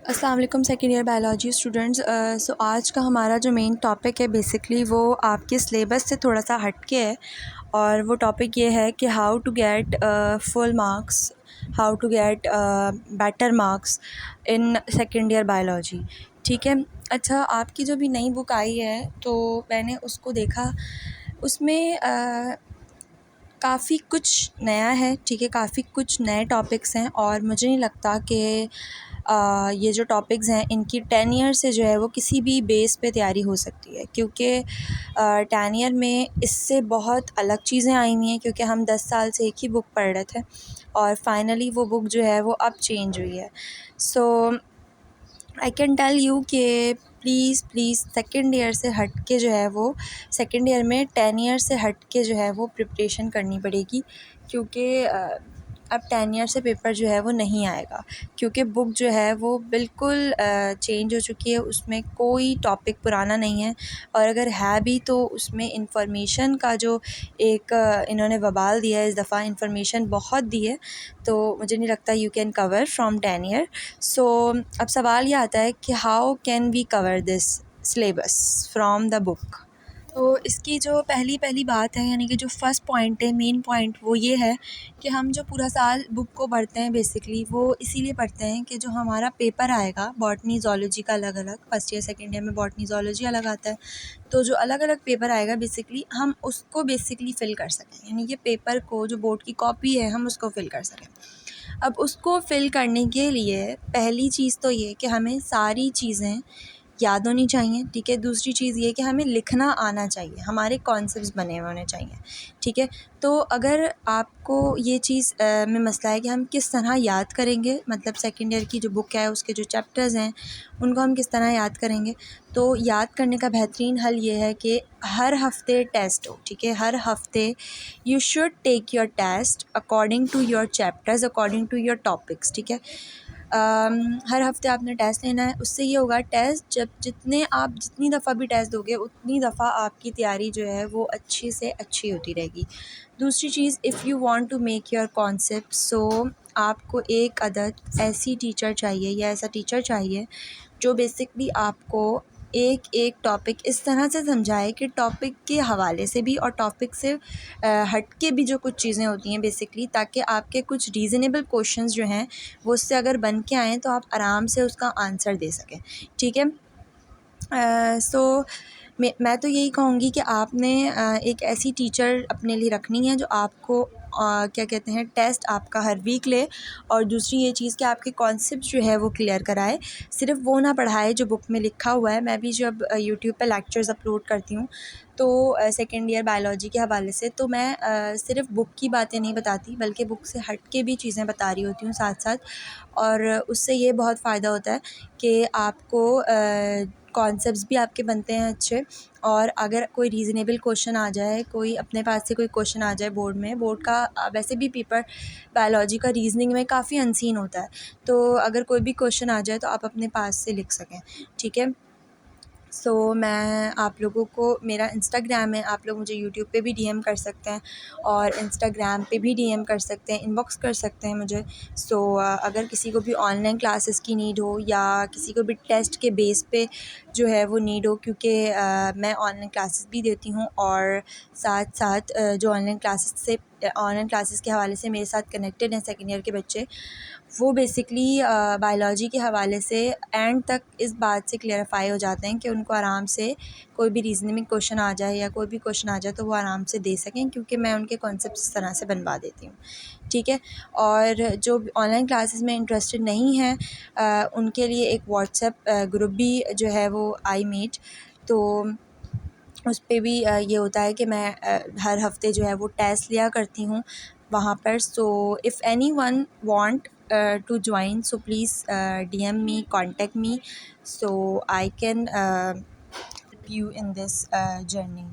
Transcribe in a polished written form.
अस्सलाम वालेकुम second year biology students. सो आज का हमारा जो मेन टॉपिक है बेसिकली वो आपके सिलेबस से थोड़ा सा हट के है, और वो टॉपिक ये है कि how to get full marks, how to get better marks in second year biology. ठीक है। अच्छा, आपकी जो भी नई बुक आई है तो मैंने उसको देखा, उसमें काफ़ी कुछ नया है। ठीक है, काफ़ी कुछ नए टॉपिक्स हैं, और मुझे नहीं लगता कि ये जो टॉपिक्स हैं इनकी 10 ईयर से जो है वो किसी भी बेस पे तैयारी हो सकती है, क्योंकि 10 ईयर में इससे बहुत अलग चीज़ें आई हुई हैं, क्योंकि हम 10 साल से एक ही बुक पढ़ रहे थे और फाइनली वो बुक जो है वो अब चेंज हुई है। सो आई कैन टेल यू कि प्लीज़ प्लीज़ सेकेंड ईयर से हट के जो है वो सेकेंड ईयर में 10 ईयर से हट के जो है वो प्रिपरेशन करनी पड़ेगी, क्योंकि अब 10 ईयर से पेपर जो है वो नहीं आएगा, क्योंकि बुक जो है वो बिल्कुल चेंज हो चुकी है। उसमें कोई टॉपिक पुराना नहीं है, और अगर है भी तो उसमें इंफॉर्मेशन का जो एक इन्होंने वबाल दिया है, इस दफ़ा इंफॉर्मेशन बहुत दी है, तो मुझे नहीं लगता you can cover from 10 year. So अब सवाल ये आता है कि how can we cover this syllabus from the book. तो इसकी जो पहली बात है, यानी कि जो फ़र्स्ट पॉइंट है, मेन पॉइंट वो ये है कि हम जो पूरा साल बुक को पढ़ते हैं बेसिकली वो इसीलिए पढ़ते हैं कि जो हमारा पेपर आएगा बॉटनी ज़ूलॉजी का अलग अलग, फर्स्ट ईयर सेकेंड ईयर में बॉटनी ज़ूलॉजी अलग आता है, तो जो अलग अलग पेपर आएगा बेसिकली हम उसको बेसिकली फ़िल कर सकें, यानी कि पेपर को जो बोर्ड की कॉपी है हम उसको फ़िल कर सकें। अब उसको फ़िल करने के लिए पहली चीज़ तो ये कि हमें सारी चीज़ें याद होनी चाहिए। ठीक है। दूसरी चीज़ ये कि हमें लिखना आना चाहिए, हमारे कॉन्सेप्ट्स बने हुए होने चाहिए। ठीक है। तो अगर आपको ये चीज़ में मसला है कि हम किस तरह याद करेंगे, मतलब सेकेंड ईयर की जो बुक है उसके जो चैप्टर्स हैं उनको हम किस तरह याद करेंगे, तो याद करने का बेहतरीन हल ये है कि हर हफ़्ते टेस्ट हो। ठीक है। हर हफ़्ते you should take your test according to your chapters, according to your topics. ठीक है। हर हफ़्ते आपने टेस्ट लेना है। उससे ये होगा, टेस्ट जब जितनी दफ़ा भी टेस्ट दोगे उतनी दफ़ा आपकी तैयारी जो है वो अच्छी से अच्छी होती रहेगी। दूसरी चीज़, if you want to make your concept, so आपको एक अदद ऐसी टीचर चाहिए या ऐसा टीचर चाहिए जो बेसिकली आपको एक एक टॉपिक इस तरह से समझाए कि टॉपिक के हवाले से भी और टॉपिक से हट के भी जो कुछ चीज़ें होती हैं बेसिकली, ताकि आपके कुछ रीज़नेबल क्वेश्चंस जो हैं वो उससे अगर बन के आएँ तो आप आराम से उसका आंसर दे सकें। ठीक है। सो मैं तो यही कहूँगी कि आपने एक ऐसी टीचर अपने लिए रखनी है जो आपको क्या कहते हैं, टेस्ट आपका हर वीक ले, और दूसरी ये चीज़ कि आपके कॉन्सेप्ट जो है वो क्लियर कराए, सिर्फ वो ना पढ़ाए जो बुक में लिखा हुआ है। मैं भी जब यूट्यूब पे लेक्चर्स अपलोड करती हूँ तो सेकेंड ईयर बायोलॉजी के हवाले से, तो मैं सिर्फ बुक की बातें नहीं बताती बल्कि बुक से हट के भी चीज़ें बता रही होती हूँ साथ साथ, और उससे ये बहुत फ़ायदा होता है कि आपको कॉन्सेप्ट्स भी आपके बनते हैं अच्छे। और अगर कोई रीज़नेबल क्वेश्चन आ जाए, कोई अपने पास से कोई क्वेश्चन आ जाए बोर्ड का वैसे भी पेपर बायोलॉजी का रीजनिंग में काफ़ी अनसीन होता है, तो अगर कोई भी क्वेश्चन आ जाए तो आप अपने पास से लिख सकें। ठीक है। सो मैं आप लोगों को, मेरा इंस्टाग्राम है, आप लोग मुझे यूट्यूब पे भी डीएम कर सकते हैं और इंस्टाग्राम पे भी डीएम कर सकते हैं, इनबॉक्स कर सकते हैं मुझे। सो अगर किसी को भी ऑनलाइन क्लासेस की नीड हो या किसी को भी टेस्ट के बेस पे जो है वो नीड हो, क्योंकि मैं ऑनलाइन क्लासेस भी देती हूँ, और साथ साथ जो ऑनलाइन क्लासेस के हवाले से मेरे साथ कनेक्टेड हैं सेकेंड ईयर के बच्चे, वो बेसिकली बायोलॉजी के हवाले से एंड तक इस बात से क्लेरिफाई हो जाते हैं कि उनको आराम से कोई भी रीजनिंग क्वेश्चन आ जाए या कोई भी क्वेश्चन आ जाए तो वो आराम से दे सकें, क्योंकि मैं उनके कॉन्सेप्ट इस तरह से बनवा देती हूँ। ठीक है। और जो ऑनलाइन क्लासेस में इंटरेस्टेड नहीं हैं उनके लिए एक व्हाट्सएप ग्रुप भी जो है वो आई मेड, तो उस पे भी ये होता है कि मैं हर हफ़्ते जो है वो टेस्ट लिया करती हूँ वहाँ पर। So if anyone want to join, so please DM me, contact me, so I can help you in this journey.